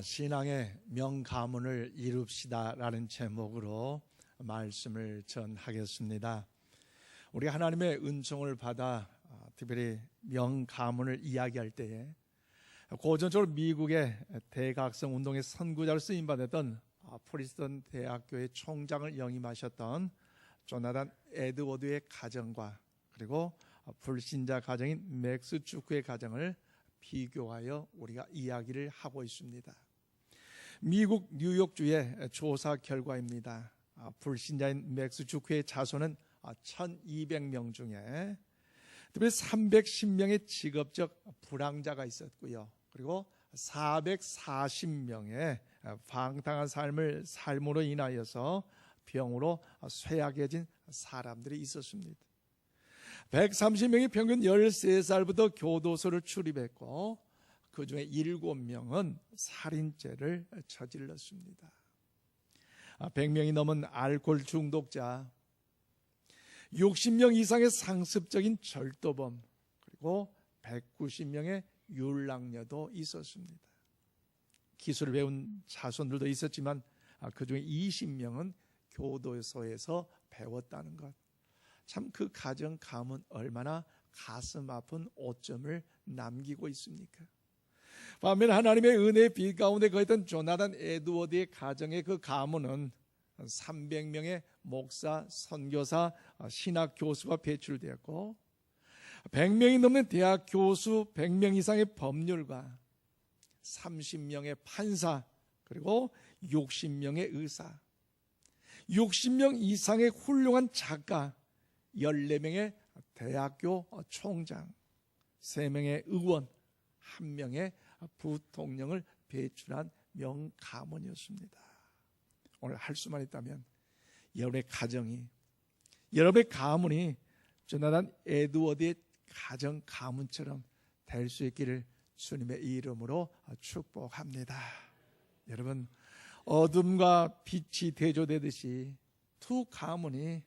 신앙의 명가문을 이룹시다라는 제목으로 말씀을 전하겠습니다. 우리가 하나님의 은총을 받아 특별히 명가문을 이야기할 때에 고전적으로 미국의 대각성 운동의 선구자로 쓰임받았던 프리스턴 대학교의 총장을 역임하셨던 조나단 에드워드의 가정과 그리고 불신자 가정인 맥스 주크의 가정을 비교하여 우리가 이야기를 하고 있습니다. 미국 뉴욕주의 조사 결과입니다. 불신자인 맥스 주크의 자손은 1200명 중에 특별히 310명의 직업적 불황자가 있었고요. 그리고 440명의 방탕한 삶으로 인하여서 병으로 쇠약해진 사람들이 있었습니다. 130명이 평균 13살부터 교도소를 출입했고 그 중에 7명은 살인죄를 저질렀습니다. 100명이 넘은 알코올 중독자, 60명 이상의 상습적인 절도범, 그리고 190명의 율랑녀도 있었습니다. 기술을 배운 자손들도 있었지만 그 중에 20명은 교도소에서 배웠다는 것. 참 그 가정 가문 얼마나 가슴 아픈 오점을 남기고 있습니까? 반면 하나님의 은혜의 빛 가운데 거했던 조나단 에드워드의 가정의 그 가문은 300명의 목사, 선교사, 신학 교수가 배출되었고 100명이 넘는 대학 교수, 100명 이상의 법률가, 30명의 판사, 그리고 60명의 의사, 60명 이상의 훌륭한 작가, 14명의 대학교 총장, 3명의 의원, 1명의 부통령을 배출한 명가문이었습니다. 오늘 할 수만 있다면 여러분의 가정이, 여러분의 가문이 조나단 에드워드의 가정 가문처럼 될 수 있기를 주님의 이름으로 축복합니다. 여러분, 어둠과 빛이 대조되듯이 두 가문이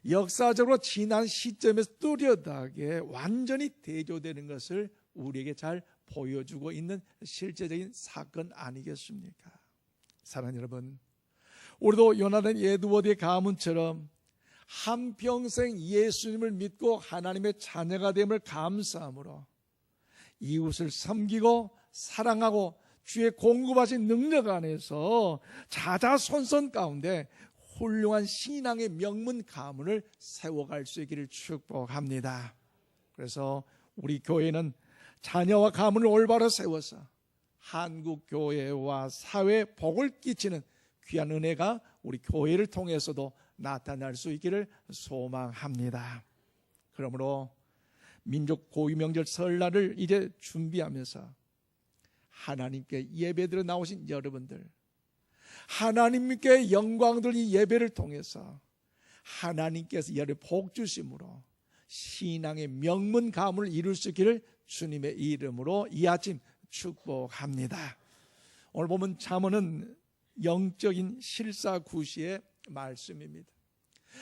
역사적으로 지난 시점에서 뚜렷하게 완전히 대조되는 것을 우리에게 잘 보여주고 있는 실제적인 사건 아니겠습니까? 사랑하는 여러분, 우리도 요나단 에드워드의 가문처럼 한평생 예수님을 믿고 하나님의 자녀가 됨을 감사함으로 이웃을 섬기고 사랑하고 주의 공급하신 능력 안에서 자자손손 가운데 훌륭한 신앙의 명문 가문을 세워갈 수 있기를 축복합니다. 그래서 우리 교회는 자녀와 가문을 올바로 세워서 한국 교회와 사회에 복을 끼치는 귀한 은혜가 우리 교회를 통해서도 나타날 수 있기를 소망합니다. 그러므로 민족 고유명절 설날을 이제 준비하면서 하나님께 예배드려 나오신 여러분들, 하나님께 영광들 이 예배를 통해서 하나님께서 여러분 복 주심으로 신앙의 명문 가문을 이룰 수 있기를 주님의 이름으로 이 아침 축복합니다. 오늘 보면 잠언은 영적인 실사구시의 말씀입니다.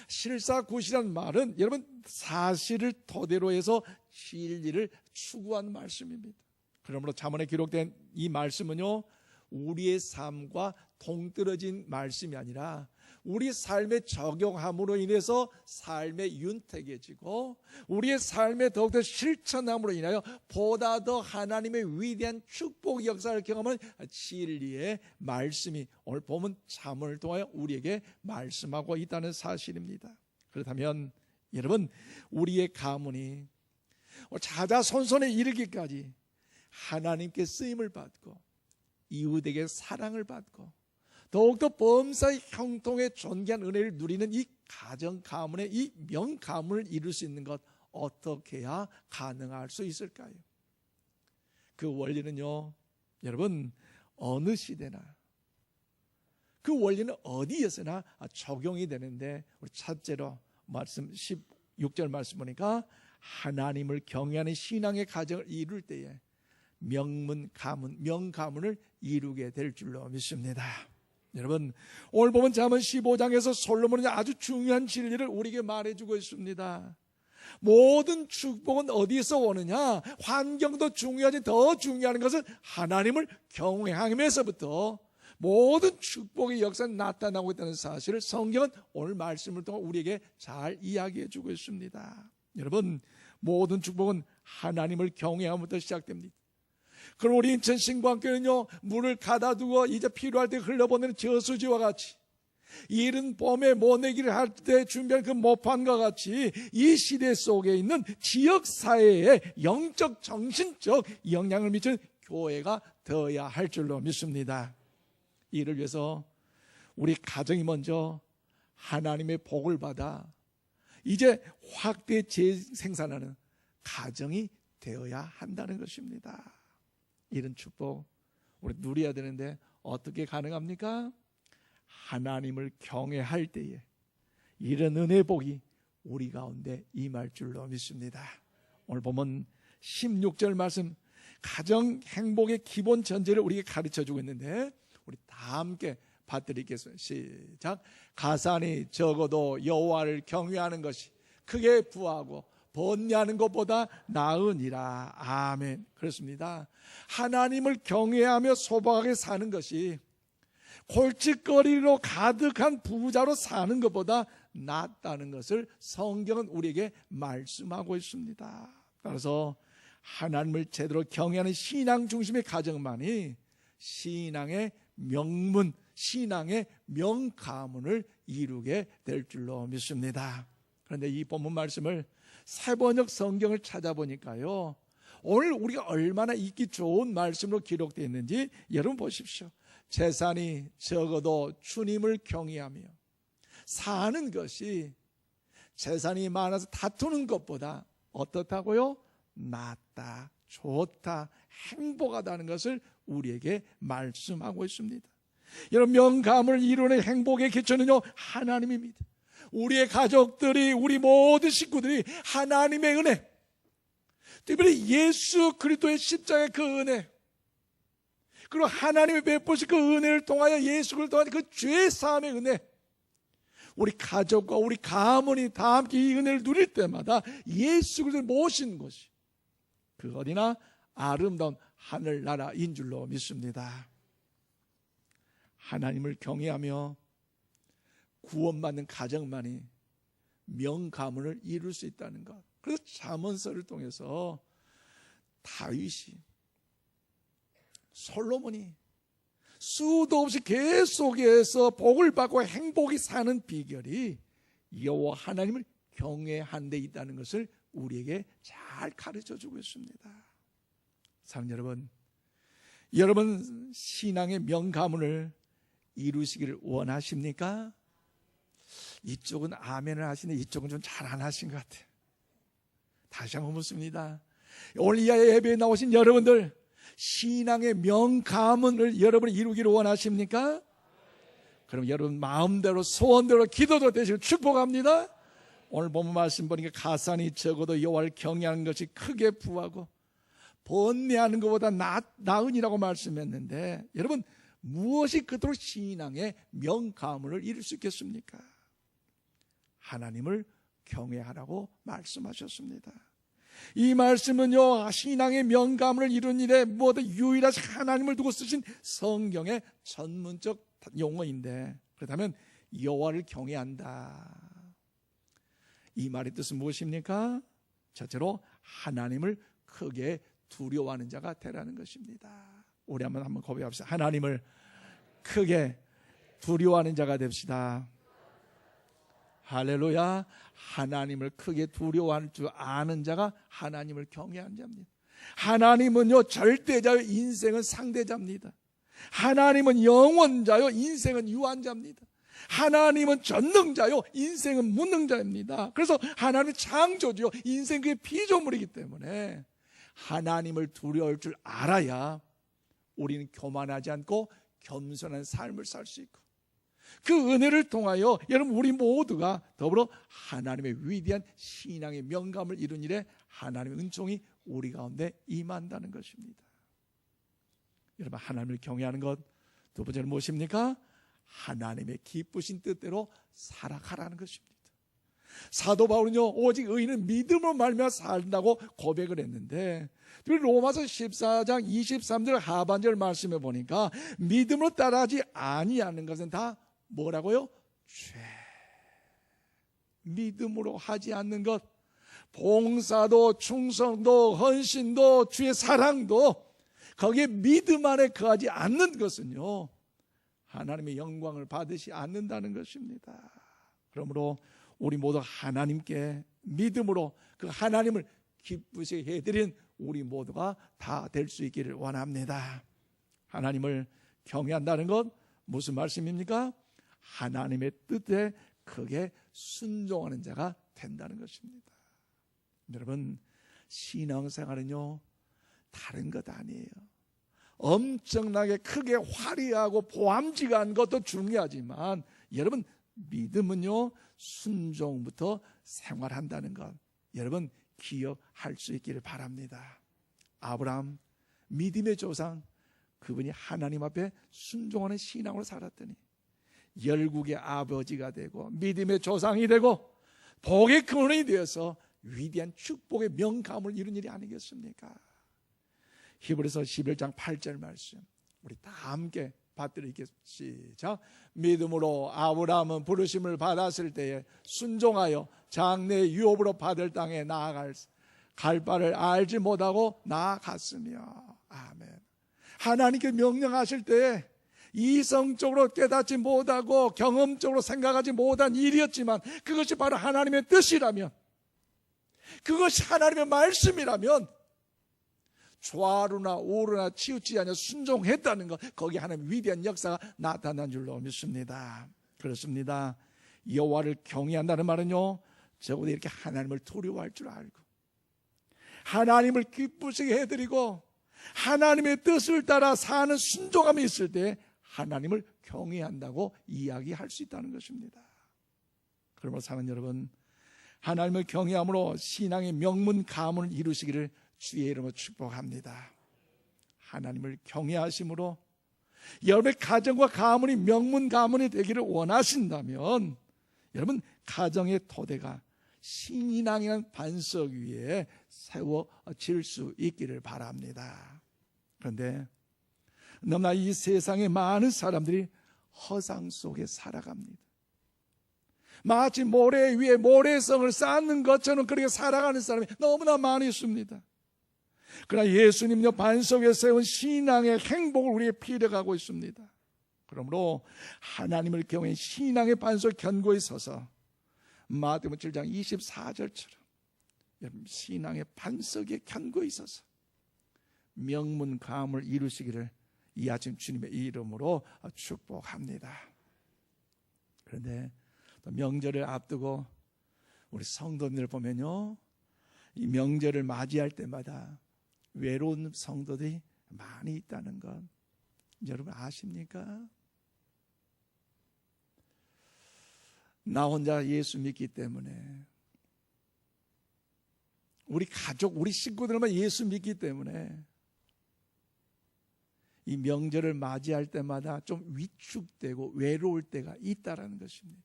실사구시란 말은 여러분 사실을 토대로 해서 진리를 추구하는 말씀입니다. 그러므로 잠언에 기록된 이 말씀은요, 우리의 삶과 동떨어진 말씀이 아니라 우리 삶에 적용함으로 인해서 삶에 윤택해지고 우리의 삶에 더욱더 실천함으로 인하여 보다 더 하나님의 위대한 축복 역사를 경험하는 진리의 말씀이 오늘 보면 잠언을 통하여 우리에게 말씀하고 있다는 사실입니다. 그렇다면 여러분, 우리의 가문이 자자손손에 이르기까지 하나님께 쓰임을 받고 이웃에게 사랑을 받고 더욱더 범사의 형통에 존귀한 은혜를 누리는 이 가정 가문의 이 명가문을 이룰 수 있는 것, 어떻게 해야 가능할 수 있을까요? 그 원리는요, 여러분 어느 시대나 그 원리는 어디에서나 적용이 되는데, 우리 첫째로 말씀 16절 말씀 보니까 하나님을 경외하는 신앙의 가정을 이룰 때에 명가문을 이루게 될 줄로 믿습니다. 여러분, 오늘 보면 잠언 15장에서 솔로몬이 아주 중요한 진리를 우리에게 말해주고 있습니다. 모든 축복은 어디서 오느냐? 환경도 중요하지 더 중요한 것은 하나님을 경외하면서부터 모든 축복의 역사는 나타나고 있다는 사실을 성경은 오늘 말씀을 통해 우리에게 잘 이야기해 주고 있습니다. 여러분, 모든 축복은 하나님을 경외함부터 시작됩니다. 그럼 우리 인천 신광교회는요, 물을 가다 두고 이제 필요할 때 흘러보내는 저수지와 같이, 이른 봄에 모내기를 할 때 준비한 그 모판과 같이 이 시대 속에 있는 지역사회에 영적, 정신적 영향을 미치는 교회가 되어야 할 줄로 믿습니다. 이를 위해서 우리 가정이 먼저 하나님의 복을 받아 이제 확대 재생산하는 가정이 되어야 한다는 것입니다. 이런 축복 우리 누려야 되는데 어떻게 가능합니까? 하나님을 경외할 때에 이런 은혜의 복이 우리 가운데 임할 줄로 믿습니다. 오늘 보면 16절 말씀, 가정 행복의 기본 전제를 우리에게 가르쳐주고 있는데 우리 다 함께 받들이겠습니다. 시작. 가산이 적어도 여호와를 경외하는 것이 크게 부하고 번뇌하는 것보다 나으니라. 아멘. 그렇습니다. 하나님을 경외하며 소박하게 사는 것이 골칫거리로 가득한 부자로 사는 것보다 낫다는 것을 성경은 우리에게 말씀하고 있습니다. 따라서 하나님을 제대로 경외하는 신앙 중심의 가정만이 신앙의 명문, 신앙의 명가문을 이루게 될 줄로 믿습니다. 그런데 이 본문 말씀을 세번역 성경을 찾아보니까요, 오늘 우리가 얼마나 읽기 좋은 말씀으로 기록되어 있는지 여러분 보십시오. 재산이 적어도 주님을 경외하며 사는 것이 재산이 많아서 다투는 것보다 어떻다고요? 낫다, 좋다, 행복하다는 것을 우리에게 말씀하고 있습니다. 여러분, 명감을 이루는 행복의 기초는요, 하나님입니다. 우리의 가족들이, 우리 모든 식구들이 하나님의 은혜, 특별히 예수 그리스도의 십자가의 그 은혜, 그리고 하나님의 베푸신 그 은혜를 통하여 예수 그리스도를 통한 그 죄 사함의 은혜, 우리 가족과 우리 가문이 다 함께 이 은혜를 누릴 때마다 예수 그리스도를 모시는 것이 그 어디나 아름다운 하늘나라인 줄로 믿습니다. 하나님을 경외하며 구원받는 가정만이 명가문을 이룰 수 있다는 것. 그래서 잠언서를 통해서 다윗이, 솔로몬이 수도 없이 계속해서 복을 받고 행복히 사는 비결이 여호와 하나님을 경외하는 데 있다는 것을 우리에게 잘 가르쳐주고 있습니다. 사랑하는 여러분 신앙의 명가문을 이루시기를 원하십니까? 이쪽은 아멘을 하시는데 이쪽은 좀 잘 안 하신 것 같아요. 다시 한번 묻습니다. 오늘 이 예배에 나오신 여러분들, 신앙의 명가문을 여러분이 이루기를 원하십니까? 그럼 여러분 마음대로 소원대로 기도도 되시길 축복합니다. 오늘 본문 말씀 보니까 가산이 적어도 여호와를 경외하는 것이 크게 부하고 번뇌하는 것보다 나으니라고 말씀했는데, 여러분 무엇이 그토록 신앙의 명가문을 이룰 수 있겠습니까? 하나님을 경외하라고 말씀하셨습니다. 이 말씀은요, 신앙의 명가문을 이룬 일에 무엇보다 유일하신 하나님을 두고 쓰신 성경의 전문적 용어인데, 그렇다면 여호와를 경외한다, 이 말의 뜻은 무엇입니까? 첫째로 하나님을 크게 두려워하는 자가 되라는 것입니다. 우리 한번 고백합시다. 하나님을 크게 두려워하는 자가 됩시다. 할렐루야. 하나님을 크게 두려워할 줄 아는 자가 하나님을 경외하는 자입니다. 하나님은요 절대자요, 인생은 상대자입니다. 하나님은 영원자요, 인생은 유한자입니다. 하나님은 전능자요, 인생은 무능자입니다. 그래서 하나님은 창조주요, 인생 그의 피조물이기 때문에 하나님을 두려워할 줄 알아야 우리는 교만하지 않고 겸손한 삶을 살 수 있고, 그 은혜를 통하여 여러분 우리 모두가 더불어 하나님의 위대한 신앙의 명감을 이룬 일에 하나님의 은총이 우리 가운데 임한다는 것입니다. 여러분, 하나님을 경외하는 것 두 번째는 무엇입니까? 하나님의 기쁘신 뜻대로 살아가라는 것입니다. 사도 바울은요, 오직 의인은 믿음으로 말미암아 산다고 고백을 했는데, 로마서 14장 23절 하반절 말씀에 보니까 믿음으로 따라하지 아니하는 것은 다 뭐라고요? 죄. 믿음으로 하지 않는 것, 봉사도 충성도 헌신도 주의 사랑도 거기에 믿음 안에 거하지 않는 것은요, 하나님의 영광을 받으시 않는다는 것입니다. 그러므로 우리 모두 하나님께 믿음으로 그 하나님을 기쁘시게 해드린 우리 모두가 다 될 수 있기를 원합니다. 하나님을 경외한다는 것 무슨 말씀입니까? 하나님의 뜻에 크게 순종하는 자가 된다는 것입니다. 여러분, 신앙생활은요, 다른 것 아니에요. 엄청나게 크게 화려하고 보암직한 것도 중요하지만, 여러분, 믿음은요, 순종부터 생활한다는 것, 여러분 기억할 수 있기를 바랍니다. 아브라함, 믿음의 조상, 그분이 하나님 앞에 순종하는 신앙으로 살았더니 열국의 아버지가 되고 믿음의 조상이 되고 복의 근원이 되어서 위대한 축복의 명감을 이룬 일이 아니겠습니까? 히브리서 11장 8절 말씀 우리 다 함께 받들이겠습니다. 시작. 믿음으로 아브라함은 부르심을 받았을 때에 순종하여 장래 유업으로 받을 땅에 나아갈 바를 알지 못하고 나아갔으며. 아멘. 하나님께 명령하실 때에 이성적으로 깨닫지 못하고 경험적으로 생각하지 못한 일이었지만 그것이 바로 하나님의 뜻이라면, 그것이 하나님의 말씀이라면 좌우나 우르나 치우치지 않아 순종했다는 것, 거기에 하나님의 위대한 역사가 나타난 줄로 믿습니다. 그렇습니다. 여호와를 경외한다는 말은요, 적어도 이렇게 하나님을 두려워할 줄 알고 하나님을 기쁘시게 해드리고 하나님의 뜻을 따라 사는 순종함이 있을 때 하나님을 경외한다고 이야기할 수 있다는 것입니다. 그러므로 사랑하는 여러분, 하나님을 경외함으로 신앙의 명문 가문을 이루시기를 주의 이름으로 축복합니다. 하나님을 경외하심으로 여러분의 가정과 가문이 명문 가문이 되기를 원하신다면 여러분 가정의 토대가 신앙이라는 반석 위에 세워질 수 있기를 바랍니다. 그런데 너무나 이 세상의 많은 사람들이 허상 속에 살아갑니다. 마치 모래 위에 모래성을 쌓는 것처럼 그렇게 살아가는 사람이 너무나 많이 있습니다. 그러나 예수님은요, 반석에 세운 신앙의 행복을 우리에게 필요하고 있습니다. 그러므로 하나님을 경외 신앙의 반석 견고히 서서 마태복음 7장 24절처럼 여러분 신앙의 반석에 견고히 서서 명문 가문을 이루시기를 이 아침 주님의 이름으로 축복합니다. 그런데 또 명절을 앞두고 우리 성도님들 보면요, 이 명절을 맞이할 때마다 외로운 성도들이 많이 있다는 것 여러분 아십니까? 나 혼자 예수 믿기 때문에, 우리 가족, 우리 식구들만 예수 믿기 때문에 이 명절을 맞이할 때마다 좀 위축되고 외로울 때가 있다라는 것입니다.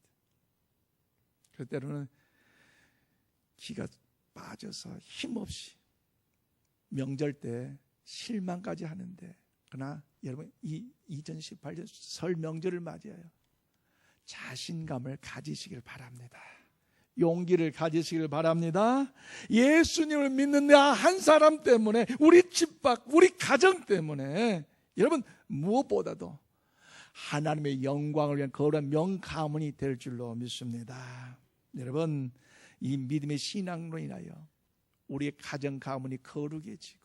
그 때로는 기가 빠져서 힘없이 명절 때 실망까지 하는데, 그러나 여러분 이 2018년 설 명절을 맞이하여 자신감을 가지시길 바랍니다. 용기를 가지시길 바랍니다. 예수님을 믿는 나 한 사람 때문에, 우리 집 밖, 우리 가정 때문에 여러분 무엇보다도 하나님의 영광을 위한 거룩한 명가문이 될 줄로 믿습니다. 여러분 이 믿음의 신앙으로 인하여 우리의 가정 가문이 거룩해지고,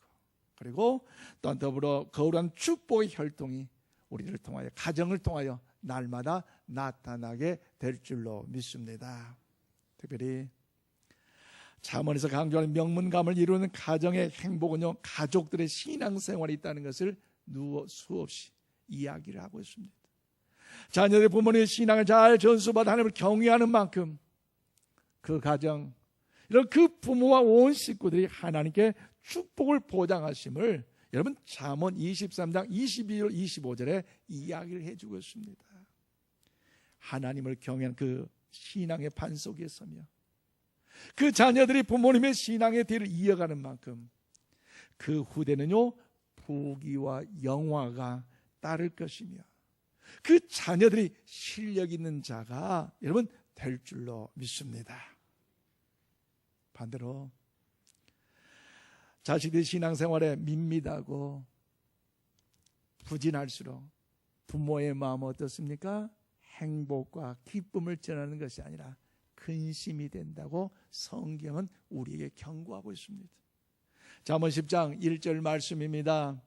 그리고 또 더불어 거룩한 축복의 혈통이 우리를 통하여, 가정을 통하여 날마다 나타나게 될 줄로 믿습니다. 특별히 잠언에서 강조하는 명문감을 이루는 가정의 행복은요, 가족들의 신앙생활이 있다는 것을 수없이 이야기를 하고 있습니다. 자녀들의 부모님의 신앙을 잘 전수받아 하나님을 경외하는 만큼 그 가정, 이런 그 부모와 온 식구들이 하나님께 축복을 보장하심을 여러분 잠언 23장 22절 25절에 이야기를 해주고 있습니다. 하나님을 경외하는 그 신앙의 반석 위에 서며 그 자녀들이 부모님의 신앙의 뒤를 이어가는 만큼 그 후대는요, 부귀와 영화가 따를 것이며 그 자녀들이 실력 있는 자가 여러분 될 줄로 믿습니다. 반대로 자식들이 신앙생활에 밋밋하고 부진할수록 부모의 마음은 어떻습니까? 행복과 기쁨을 전하는 것이 아니라 근심이 된다고 성경은 우리에게 경고하고 있습니다. 잠언 10장 1절 말씀입니다.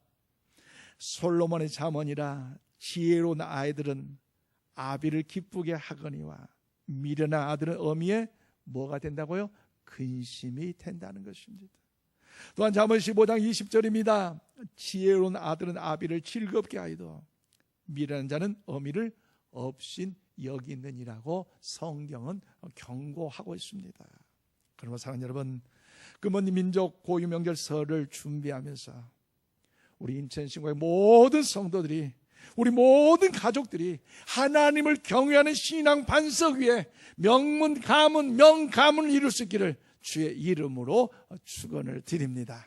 솔로몬의 잠언이라 지혜로운 아이들은 아비를 기쁘게 하거니와 미련한 아들은 어미에 뭐가 된다고요? 근심이 된다는 것입니다. 또한 잠언 15장 20절입니다. 지혜로운 아들은 아비를 즐겁게 하이도 미련한 자는 어미를 업신 여기느니라고 성경은 경고하고 있습니다. 그러므로 사랑하는 여러분, 금원 민족 고유 명절 설을 준비하면서 우리 인천신고의 모든 성도들이, 우리 모든 가족들이 하나님을 경외하는 신앙 반석 위에 명문 가문 명가문을 이룰 수 있기를 주의 이름으로 축원을 드립니다.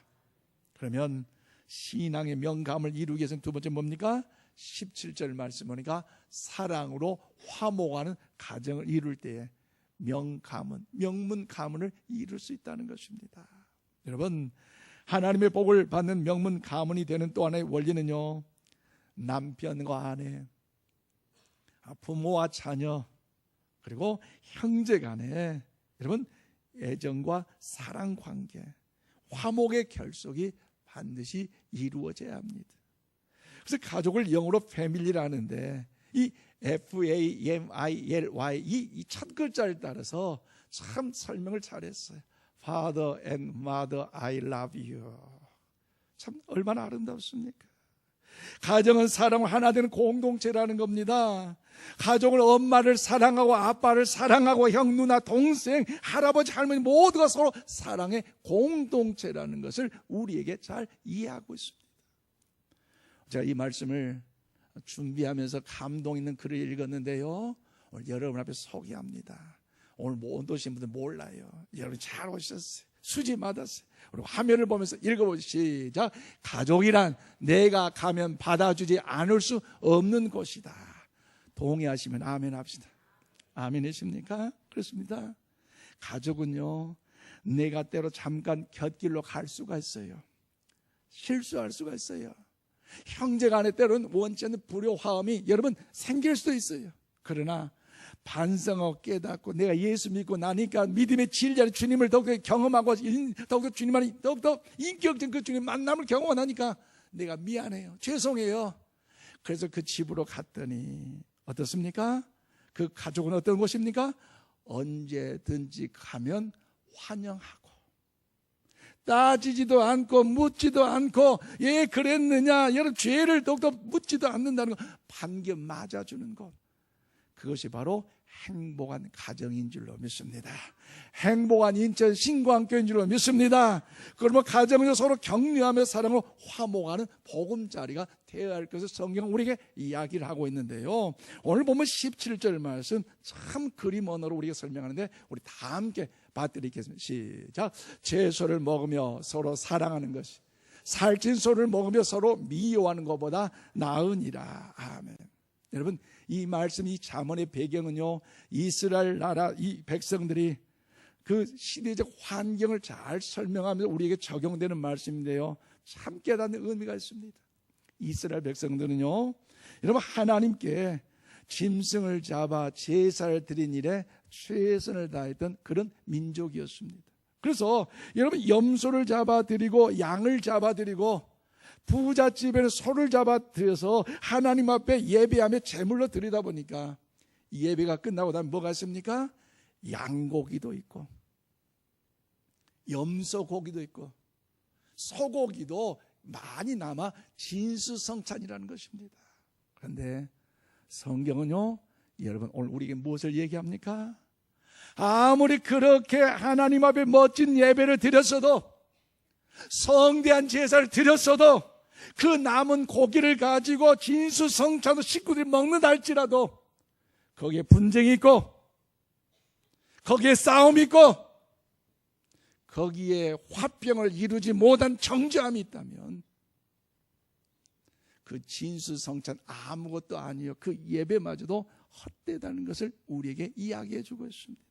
그러면 신앙의 명가문을 이루기 위해서는 두 번째 뭡니까? 17절 말씀 보니까 사랑으로 화목하는 가정을 이룰 때에 명가문, 명문 가문을 이룰 수 있다는 것입니다. 여러분, 하나님의 복을 받는 명문 가문이 되는 또 하나의 원리는요, 남편과 아내, 부모와 자녀, 그리고 형제 간에 여러분 애정과 사랑 관계, 화목의 결속이 반드시 이루어져야 합니다. 그래서 가족을 영어로 패밀리라는데 이 FAMILY 이 첫 글자를 따라서 참 설명을 잘했어요. Father and Mother, I love you. 참 얼마나 아름답습니까? 가정은 사랑으로 하나 되는 공동체라는 겁니다. 가족을 엄마를 사랑하고 아빠를 사랑하고 형, 누나, 동생, 할아버지, 할머니 모두가 서로 사랑의 공동체라는 것을 우리에게 잘 이해하고 있습니다. 제가 이 말씀을 준비하면서 감동 있는 글을 읽었는데요, 오늘 여러분 앞에 소개합니다. 오늘 못 오신 분들 몰라요. 여러분 잘 오셨어요. 수지 받았어요. 우리 화면을 보면서 읽어보시죠. 시작. 가족이란 내가 가면 받아주지 않을 수 없는 곳이다. 동의하시면 아멘 합시다. 아멘이십니까? 그렇습니다. 가족은요, 내가 때로 잠깐 곁길로 갈 수가 있어요. 실수할 수가 있어요. 형제간에 때로는 원치 않는 불효화음이 여러분 생길 수도 있어요. 그러나 반성하고 깨닫고 내가 예수 믿고 나니까 믿음의 진리하는 주님을 더욱더 경험하고 더욱더 주님 안에 더욱더 인격적인 그 주님 만남을 경험하니까 내가 미안해요, 죄송해요. 그래서 그 집으로 갔더니 어떻습니까? 그 가족은 어떤 곳입니까? 언제든지 가면 환영하고 따지지도 않고 묻지도 않고 예 그랬느냐 여러분 죄를 더욱더 묻지도 않는다는 것, 반겨 맞아주는 것, 그것이 바로 행복한 가정인 줄로 믿습니다. 행복한 인천 신광교인 줄로 믿습니다. 그러면 가정에서 서로 격려하며 사랑으로 화목하는 보금자리가 되어야 할 것을 성경은 우리에게 이야기를 하고 있는데요, 오늘 보면 17절 말씀 참 그림 언어로 우리가 설명하는데 우리 다 함께 받드리겠습니다. 시작. 채소를 먹으며 서로 사랑하는 것이 살찐 소를 먹으며 서로 미워하는 것보다 나으니라. 아멘. 여러분, 이 말씀, 이 잠언의 배경은요, 이스라엘 나라 이 백성들이 그 시대적 환경을 잘 설명하면서 우리에게 적용되는 말씀인데요, 참 깨닫는 의미가 있습니다. 이스라엘 백성들은요, 여러분 하나님께 짐승을 잡아 제사를 드린 일에 최선을 다했던 그런 민족이었습니다. 그래서 여러분 염소를 잡아 드리고 양을 잡아 드리고 부잣집에는 소를 잡아 드려서 하나님 앞에 예배하며 제물로 드리다 보니까 예배가 끝나고 나면 뭐가 있습니까? 양고기도 있고 염소고기도 있고 소고기도 많이 남아 진수성찬이라는 것입니다. 그런데 성경은요, 여러분 오늘 우리에게 무엇을 얘기합니까? 아무리 그렇게 하나님 앞에 멋진 예배를 드렸어도, 성대한 제사를 드렸어도, 그 남은 고기를 가지고 진수성찬으로 식구들이 먹는다 할지라도 거기에 분쟁이 있고 거기에 싸움이 있고 거기에 화평을 이루지 못한 정죄함이 있다면 그 진수성찬 아무것도 아니요, 그 예배마저도 헛되다는 것을 우리에게 이야기해 주고 있습니다.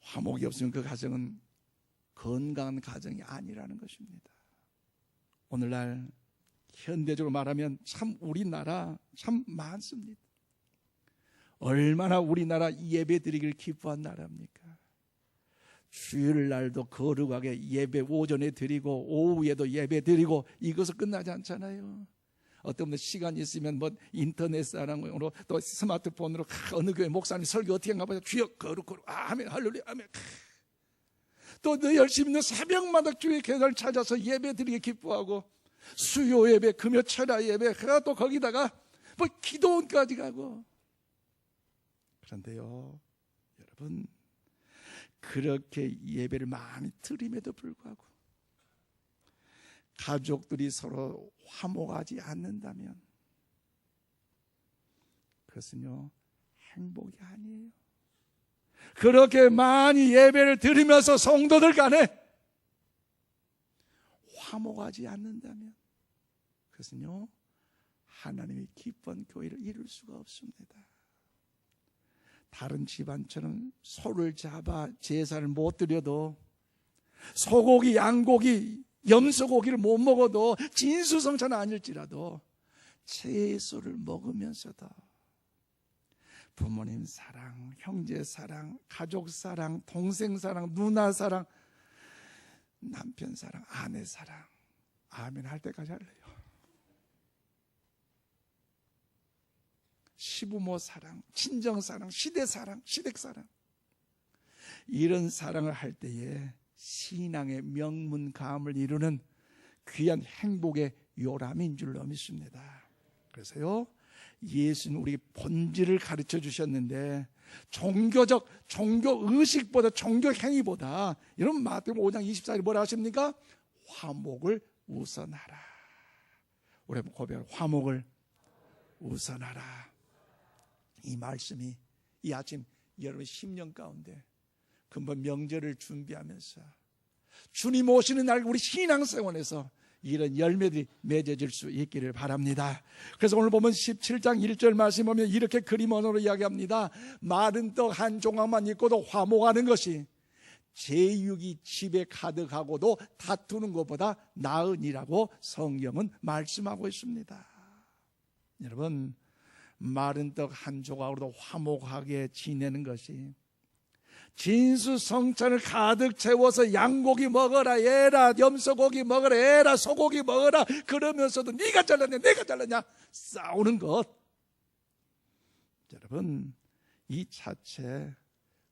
화목이 없으면 그 가정은 건강한 가정이 아니라는 것입니다. 오늘날 현대적으로 말하면 참 우리나라 참 많습니다. 얼마나 우리나라 예배 드리기를 기뻐한 나라입니까? 주일날도 거룩하게 예배 오전에 드리고 오후에도 예배 드리고 이것은 끝나지 않잖아요. 어떤 분은 시간이 있으면 뭐 인터넷 사랑으로 또 스마트폰으로 어느 교회 목사님 설교 어떻게 한가 봐요. 주여 거룩 아멘 할렐루야 아멘. 또 너 열심히 있는 새벽마다 주의 계단을 찾아서 예배 드리게 기뻐하고 수요 예배 금요 철야 예배 또 거기다가 뭐 기도원까지 가고. 그런데요 여러분, 그렇게 예배를 많이 드림에도 불구하고 가족들이 서로 화목하지 않는다면 그것은요 행복이 아니에요. 그렇게 많이 예배를 드리면서 성도들 간에 화목하지 않는다면 그것은요 하나님의 기쁜 교회를 이룰 수가 없습니다. 다른 집안처럼 소를 잡아 제사를 못 드려도, 소고기, 양고기, 염소고기를 못 먹어도, 진수성찬 아닐지라도 채소를 먹으면서도 부모님 사랑, 형제 사랑, 가족 사랑, 동생 사랑, 누나 사랑, 남편 사랑, 아내 사랑, 아멘 할 때까지 할래요. 시부모 사랑, 친정 사랑, 시대 사랑, 시댁 사랑, 이런 사랑을 할 때에 신앙의 명문감을 이루는 귀한 행복의 요람인 줄로 믿습니다. 그래서요 예수는 우리 본질을 가르쳐 주셨는데 종교 의식보다 종교 행위보다, 이런 마태복음 5장 24절에 뭐라 하십니까? 화목을 우선하라. 우리 고백할 화목을 우선하라. 이 말씀이 이 아침 여러분 심령 가운데 금번 명절을 준비하면서 주님 오시는 날 우리 신앙생활에서 이런 열매들이 맺어질 수 있기를 바랍니다. 그래서 오늘 보면 17장 1절 말씀 보면 이렇게 그림 언어로 이야기합니다. 마른 떡 한 조각만 있고도 화목하는 것이 제육이 집에 가득하고도 다투는 것보다 나으니라고 성경은 말씀하고 있습니다. 여러분, 마른 떡 한 조각으로도 화목하게 지내는 것이, 진수성찬을 가득 채워서 양고기 먹어라 에라, 염소고기 먹어라 에라, 소고기 먹어라 그러면서도 네가 잘랐냐 내가 잘랐냐 싸우는 것, 여러분 이 자체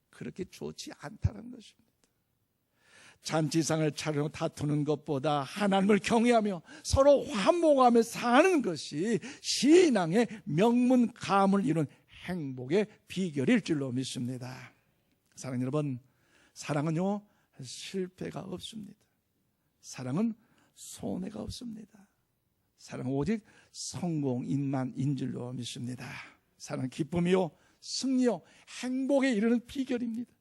그렇게 좋지 않다는 것입니다. 잔치상을 차리고 다투는 것보다 하나님을 경외하며 서로 화목하며 사는 것이 신앙의 명문감을 이룬 행복의 비결일 줄로 믿습니다. 사랑하는 여러분, 사랑은요 실패가 없습니다. 사랑은 손해가 없습니다. 사랑은 오직 성공인만인 줄로 믿습니다. 사랑은 기쁨이요 승리요 행복에 이르는 비결입니다.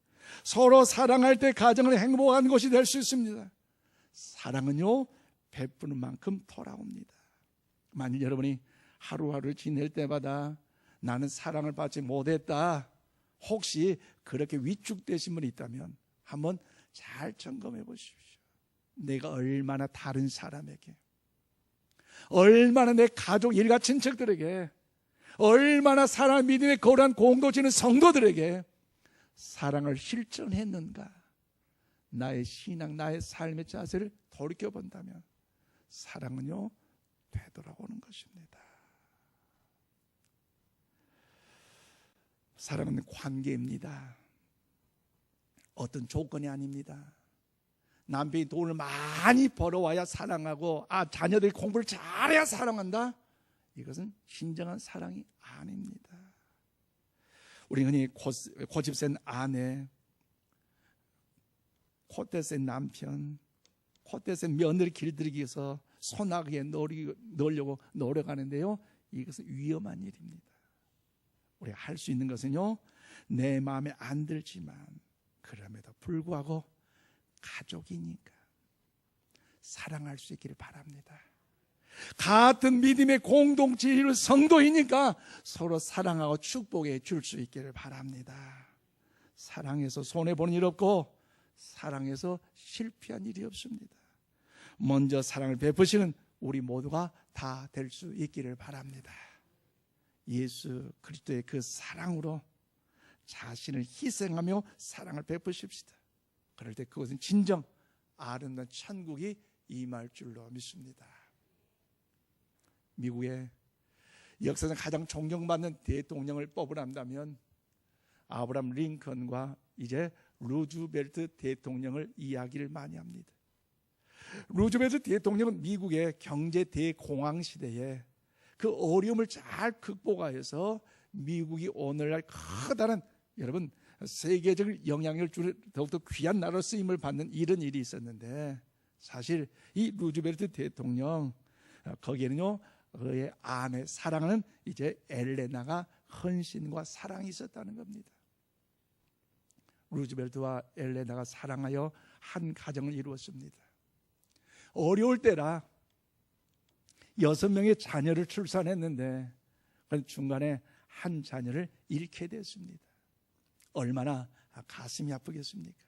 서로 사랑할 때 가정은 행복한 곳이 될 수 있습니다. 사랑은요 베푸는 만큼 돌아옵니다. 만일 여러분이 하루하루 지낼 때마다 나는 사랑을 받지 못했다, 혹시 그렇게 위축되신 분이 있다면 한번 잘 점검해 보십시오. 내가 얼마나 다른 사람에게, 얼마나 내 가족, 일가, 친척들에게, 얼마나 사랑, 믿음의 거룩한 공동체는 성도들에게 사랑을 실천했는가. 나의 신앙, 나의 삶의 자세를 돌이켜본다면 사랑은요 되돌아오는 것입니다. 사랑은 관계입니다. 어떤 조건이 아닙니다. 남편이 돈을 많이 벌어와야 사랑하고, 자녀들이 공부를 잘해야 사랑한다, 이것은 진정한 사랑이 아닙니다. 우리 흔히 고집 센 아내, 콧대 센 남편, 콧대 센 며느리 길들이기 위해서 손아귀에 넣으려고 노력하는데요, 이것은 위험한 일입니다. 우리가 할 수 있는 것은요, 내 마음에 안 들지만 그럼에도 불구하고 가족이니까 사랑할 수 있기를 바랍니다. 같은 믿음의 공동체를 성도이니까 서로 사랑하고 축복해 줄 수 있기를 바랍니다. 사랑해서 손해보는 일 없고 사랑해서 실패한 일이 없습니다. 먼저 사랑을 베푸시는 우리 모두가 다 될 수 있기를 바랍니다. 예수 그리스도의 그 사랑으로 자신을 희생하며 사랑을 베푸십시다. 그럴 때 그것은 진정 아름다운 천국이 임할 줄로 믿습니다. 미국의 역사상 가장 존경받는 대통령을 뽑으란다면 아브라함 링컨과 이제 루즈벨트 대통령을 이야기를 많이 합니다. 루즈벨트 대통령은 미국의 경제 대공황 시대에 그 어려움을 잘 극복하여서 미국이 오늘날 커다란 여러분 세계적 영향력을 주는 더욱더 귀한 나라로 쓰임을 받는 이런 일이 있었는데, 사실 이 루즈벨트 대통령 거기에는요 그의 아내 사랑하는 이제 엘레나가 헌신과 사랑이 있었다는 겁니다. 루즈벨트와 엘레나가 사랑하여 한 가정을 이루었습니다. 어려울 때라 6명의 자녀를 출산했는데 중간에 한 자녀를 잃게 됐습니다. 얼마나 가슴이 아프겠습니까?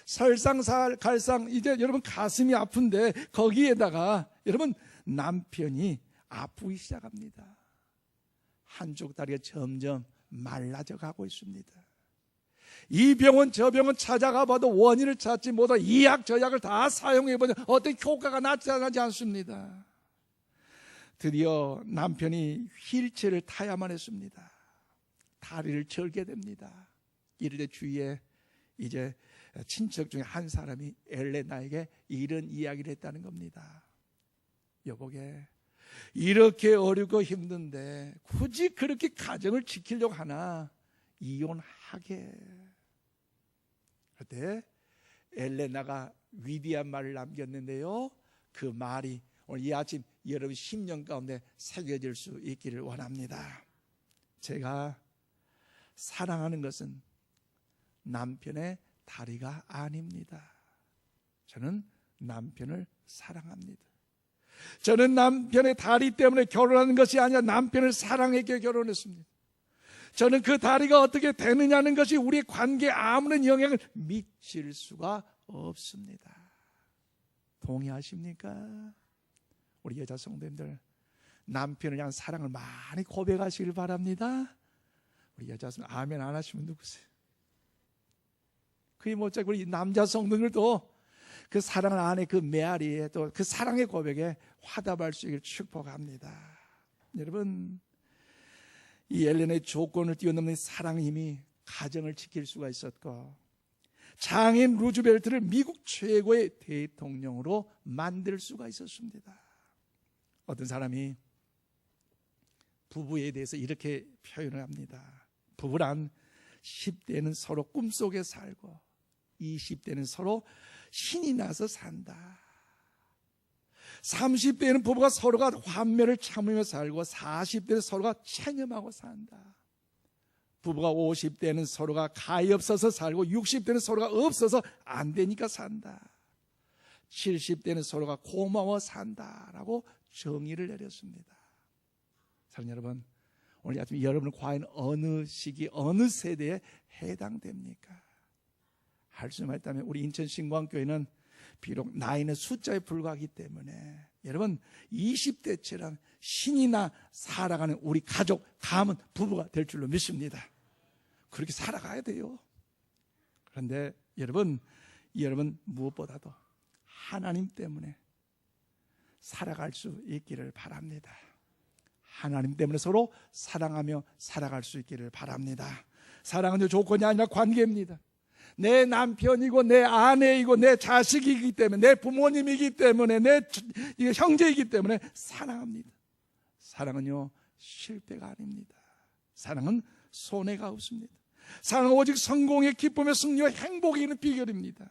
설상갈상 이제 여러분 가슴이 아픈데 거기에다가 여러분 남편이 아프기 시작합니다. 한쪽 다리가 점점 말라져 가고 있습니다. 이 병원 저 병원 찾아가 봐도 원인을 찾지 못하고 이 약 저 약을 다 사용해보니 어떤 효과가 나타나지 않습니다. 드디어 남편이 휠체어를 타야만 했습니다. 다리를 절게 됩니다. 이럴 때 주위에 이제 친척 중에 한 사람이 엘레나에게 이런 이야기를 했다는 겁니다. 여보게, 이렇게 어렵고 힘든데 굳이 그렇게 가정을 지키려고 하나? 이혼하게. 그때 엘레나가 위대한 말을 남겼는데요, 그 말이 오늘 이 아침 여러분 심령 가운데 새겨질 수 있기를 원합니다. 제가 사랑하는 것은 남편의 다리가 아닙니다. 저는 남편을 사랑합니다. 저는 남편의 다리 때문에 결혼하는 것이 아니라 남편을 사랑하게 결혼했습니다. 저는 그 다리가 어떻게 되느냐는 것이 우리의 관계에 아무런 영향을 미칠 수가 없습니다. 동의하십니까? 우리 여자 성도님들, 남편을 향한 사랑을 많이 고백하시길 바랍니다. 우리 여자 성도님 아멘 안 하시면 누구세요? 그게 못자고 우리 남자 성도들도 그 사랑을 안에 그 메아리에 또 그 사랑의 고백에 화답할 수 있기를 축복합니다. 여러분, 이 엘레나의 조건을 뛰어넘는 사랑의 힘이 가정을 지킬 수가 있었고, 장인 루즈벨트를 미국 최고의 대통령으로 만들 수가 있었습니다. 어떤 사람이 부부에 대해서 이렇게 표현을 합니다. 부부란 10대는 서로 꿈속에 살고 20대는 서로 신이 나서 산다. 30대에는 부부가 서로가 환멸을 참으며 살고 40대는 서로가 체념하고 산다. 부부가 50대는 서로가 가히 없어서 살고 60대는 서로가 없어서 안 되니까 산다. 70대는 서로가 고마워 산다라고 정의를 내렸습니다. 사랑하는 여러분, 오늘 아침 여러분은 과연 어느 시기 어느 세대에 해당됩니까? 할 수만 있다면 우리 인천 신광교회는 비록 나이는 숫자에 불과하기 때문에 여러분 20대처럼 신이 나 살아가는 우리 가족, 가문, 부부가 될 줄로 믿습니다. 그렇게 살아가야 돼요. 그런데 여러분 무엇보다도 하나님 때문에 살아갈 수 있기를 바랍니다. 하나님 때문에 서로 사랑하며 살아갈 수 있기를 바랍니다. 사랑은 조건이 아니라 관계입니다. 내 남편이고 내 아내이고 내 자식이기 때문에, 내 부모님이기 때문에, 내 형제이기 때문에 사랑합니다. 사랑은요 실패가 아닙니다. 사랑은 손해가 없습니다. 사랑은 오직 성공의 기쁨의 승리와 행복이 있는 비결입니다.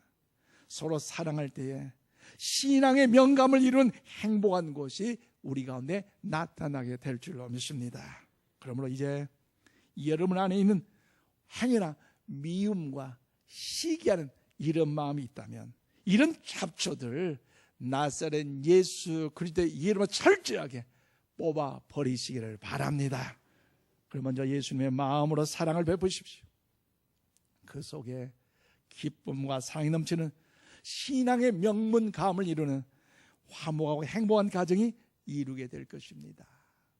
서로 사랑할 때에 신앙의 명감을 이룬 행복한 것이 우리 가운데 나타나게 될 줄로 믿습니다. 그러므로 이제 여러분 안에 있는 행여나 미움과 시기하는 이런 마음이 있다면 이런 잡초들 나사렛 예수 그리스도의 이름으로 철저하게 뽑아 버리시기를 바랍니다. 그럼 먼저 예수님의 마음으로 사랑을 베푸십시오. 그 속에 기쁨과 사랑이 넘치는 신앙의 명문감을 이루는 화목하고 행복한 가정이 이루게 될 것입니다.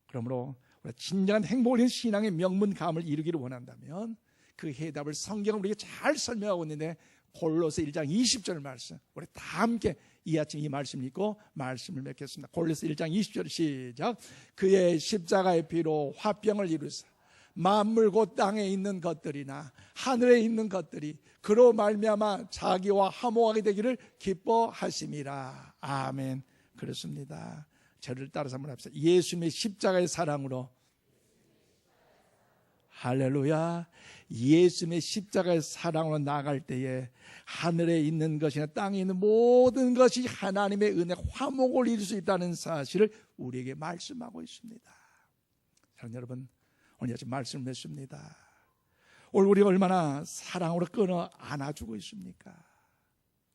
그러므로 우리가 진정한 행복을 위한 신앙의 명문감을 이루기를 원한다면 그 해답을 성경은 우리에게 잘 설명하고 있는데 골로새 1장 20절 말씀, 우리 다 함께 이 아침 이 말씀 읽고 말씀을 맺겠습니다. 골로새 1장 20절 시작. 그의 십자가의 피로 화평을 이루사 만물 곧 땅에 있는 것들이나 하늘에 있는 것들이 그로 말미암아 자기와 화목하게 되기를 기뻐하심이라. 아멘. 그렇습니다. 저를 따라서 한번 합시다. 예수님의 십자가의 사랑으로, 할렐루야, 예수님의 십자가의 사랑으로 나아갈 때에 하늘에 있는 것이나 땅에 있는 모든 것이 하나님의 은혜 화목을 이룰 수 있다는 사실을 우리에게 말씀하고 있습니다. 사랑하는 여러분, 오늘 아침 말씀을 맺습니다. 오늘 우리가 얼마나 사랑으로 끊어 안아주고 있습니까?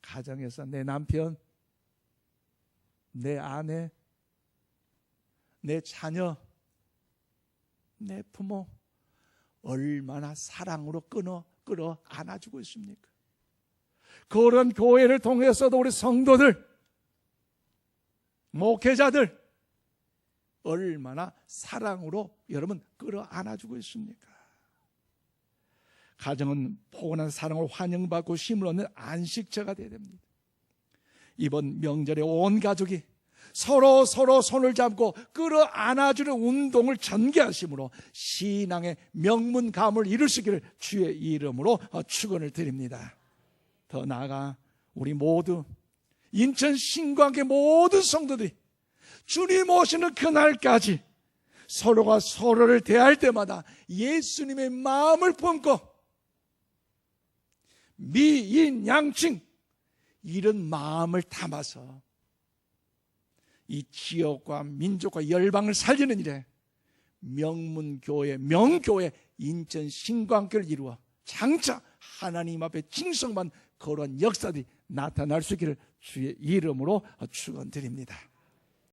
가정에서 내 남편, 내 아내, 내 자녀, 내 부모 얼마나 사랑으로 끌어 안아주고 있습니까? 그런 교회를 통해서도 우리 성도들, 목회자들 얼마나 사랑으로 여러분 끌어 안아주고 있습니까? 가정은 포근한 사랑을 환영받고 힘을 얻는 안식처가 되어야 됩니다. 이번 명절에 온 가족이 서로 손을 잡고 끌어 안아주는 운동을 전개하심으로 신앙의 명문감을 이루시기를 주의 이름으로 축원을 드립니다. 더 나아가 우리 모두 인천 신광교회 모든 성도들이 주님 오시는 그날까지 서로가 서로를 대할 때마다 예수님의 마음을 품고 미인 양칭 이런 마음을 담아서 이 지역과 민족과 열방을 살리는 일에 명문교회, 명교회 인천 신광교회를 이루어 장차 하나님 앞에 칭송받는 그런 역사들이 나타날 수 있기를 주의 이름으로 축원드립니다.